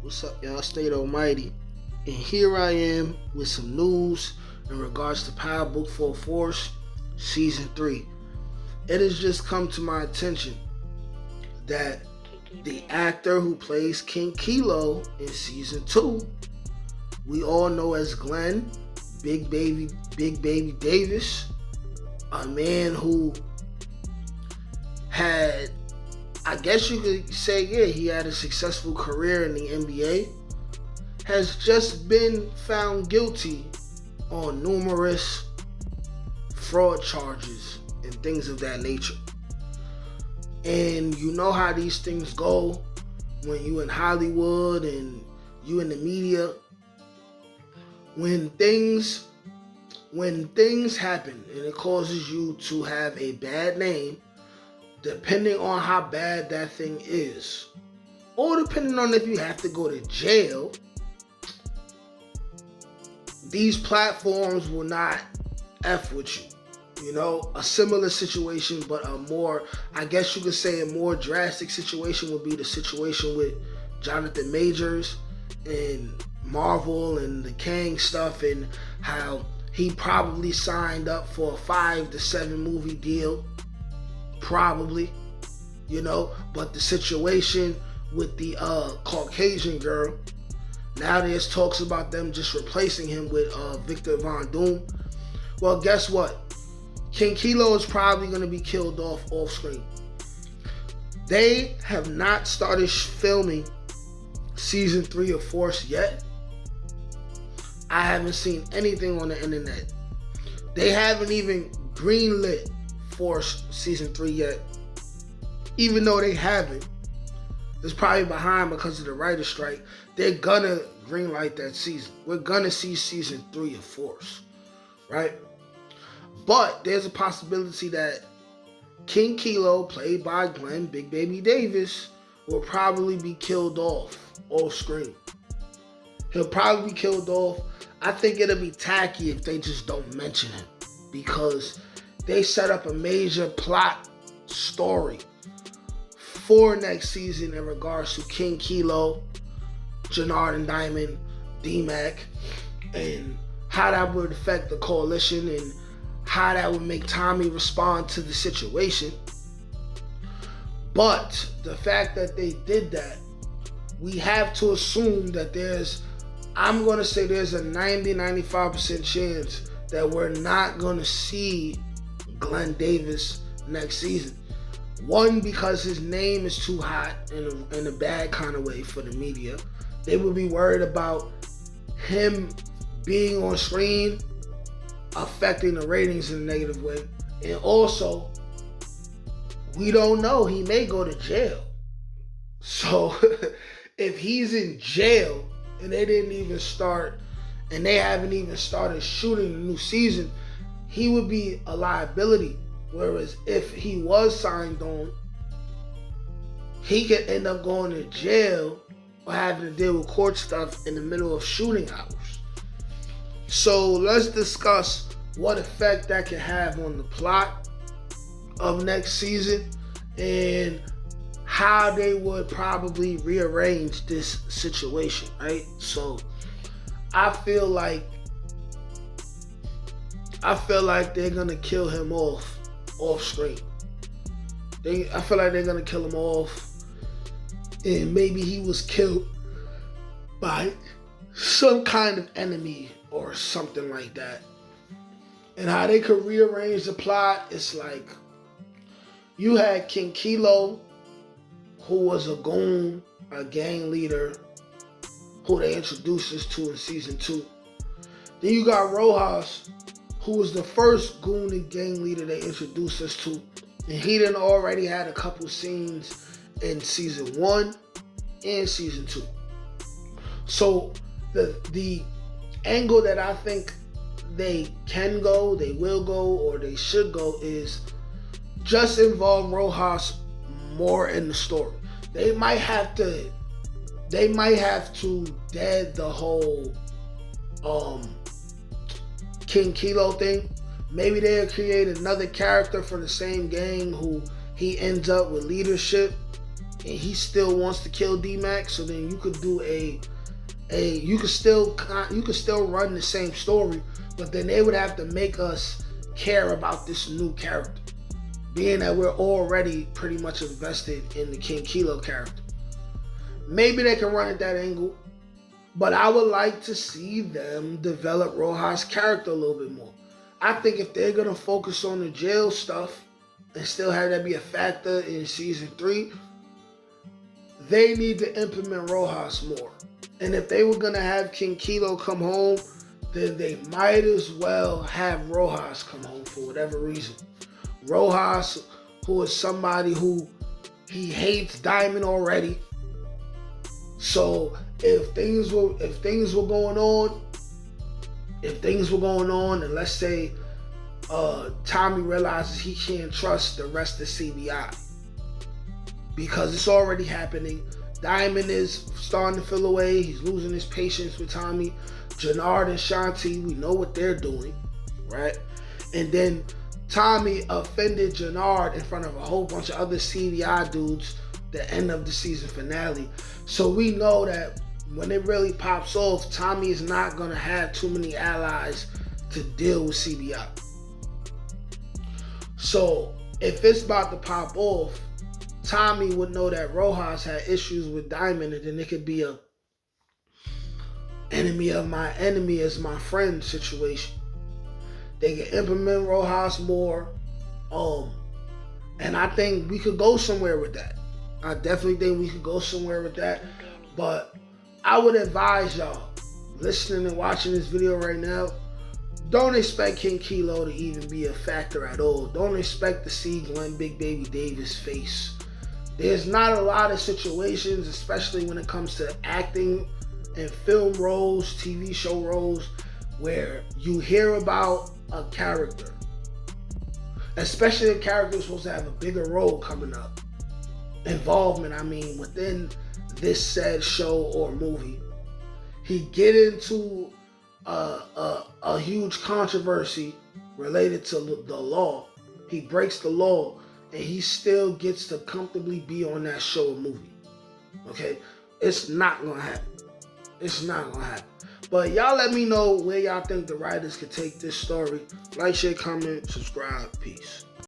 What's up, y'all? State Almighty. And here I am with some news in regards to Power Book 4 Force Season 3. It has just come to my attention that the actor who plays King Kilo in Season 2, we all know as Glenn, Big Baby Davis, a man who had, I guess you could say, he had a successful career in the NBA, has just been found guilty on numerous fraud charges and things of that nature. And you know how these things go when you in Hollywood and you in the media. When things happen and it causes you to have a bad name, depending on how bad that thing is, or depending on if you have to go to jail, these platforms will not F with you. You know, a similar situation, but a more, I guess you could say a more drastic situation would be the situation with Jonathan Majors and Marvel and the Kang stuff, and how he probably signed up for a 5 to 7 movie deal. Probably, you know, but the situation with the Caucasian girl, now there's talks about them just replacing him with Victor Von Doom. Well, guess what? King Kilo is probably going to be killed off screen. They have not started filming Season 3 of Force yet. I haven't seen anything on the internet. They haven't even greenlit Force Season 3 yet. Even though they haven't, it's probably behind because of the writer's strike. They're gonna greenlight that season. We're gonna see Season 3 of Force, right? But there's a possibility that King Kilo, played by Glenn Big Baby Davis, will probably be killed off screen. He'll probably be killed off. I think it'll be tacky if they just don't mention him, because they set up a major plot story for next season in regards to King Kilo, Jannard and Diamond, D-Mac, and how that would affect the coalition and how that would make Tommy respond to the situation. But the fact that they did that, we have to assume that I'm going to say there's a 90-95% chance that we're not going to see Glenn Davis next season. One, because his name is too hot in a bad kind of way for the media. They would be worried about him being on screen affecting the ratings in a negative way. And also, we don't know, he may go to jail. So if he's in jail and they haven't even started shooting the new season, he would be a liability. Whereas if he was signed on, he could end up going to jail or having to deal with court stuff in the middle of shooting hours. So let's discuss what effect that can have on the plot of next season and how they would probably rearrange this situation, right? So I feel like they're gonna kill him off screen. I feel like they're gonna kill him off, and maybe he was killed by some kind of enemy or something like that. And how they could rearrange the plot, it's like you had King Kilo, who was a goon, a gang leader, who they introduced us to in Season 2. Then you got Rojas, who was the first goon and gang leader they introduced us to. And he done already had a couple scenes in Season 1 and Season 2. So the angle that I think they can go, they will go, or they should go is just involve Rojas more in the story. They might have to dead the whole King Kilo thing. Maybe they'll create another character for the same gang who he ends up with leadership and he still wants to kill D-Mac, so then you could do you could still run the same story, but then they would have to make us care about this new character, being that we're already pretty much invested in the King Kilo character. Maybe they can run at that angle, but I would like to see them develop Rojas' character a little bit more. I think if they're gonna focus on the jail stuff and still have that be a factor in season 3, they need to implement Rojas more. And if they were gonna have King Kilo come home, then they might as well have Rojas come home for whatever reason. Rojas, who is somebody who he hates Diamond already. So if things were going on, and let's say Tommy realizes he can't trust the rest of CBI because it's already happening. Diamond is starting to feel away. He's losing his patience with Tommy. Jannard and Shanti, we know what they're doing, right? And then Tommy offended Jannard in front of a whole bunch of other CBI dudes the end of the season finale. So we know that when it really pops off, Tommy is not going to have too many allies to deal with CBI. So if it's about to pop off, Tommy would know that Rojas had issues with Diamond, and then it could be a enemy of my enemy is my friend situation. They can implement Rojas more, and I think we could go somewhere with that. I definitely think we could go somewhere with that, but I would advise y'all listening and watching this video right now, don't expect King Kilo to even be a factor at all. Don't expect to see Glenn Big Baby Davis face. There's not a lot of situations, especially when it comes to acting and film roles, TV show roles, where you hear about a character, especially a character who's supposed to have a bigger role coming up. Involvement, I mean, within this said show or movie. He get into a huge controversy related to the law. He breaks the law, and he still gets to comfortably be on that show or movie. Okay? It's not gonna happen. It's not gonna happen. But y'all let me know where y'all think the writers could take this story. Like, share, comment, subscribe. Peace.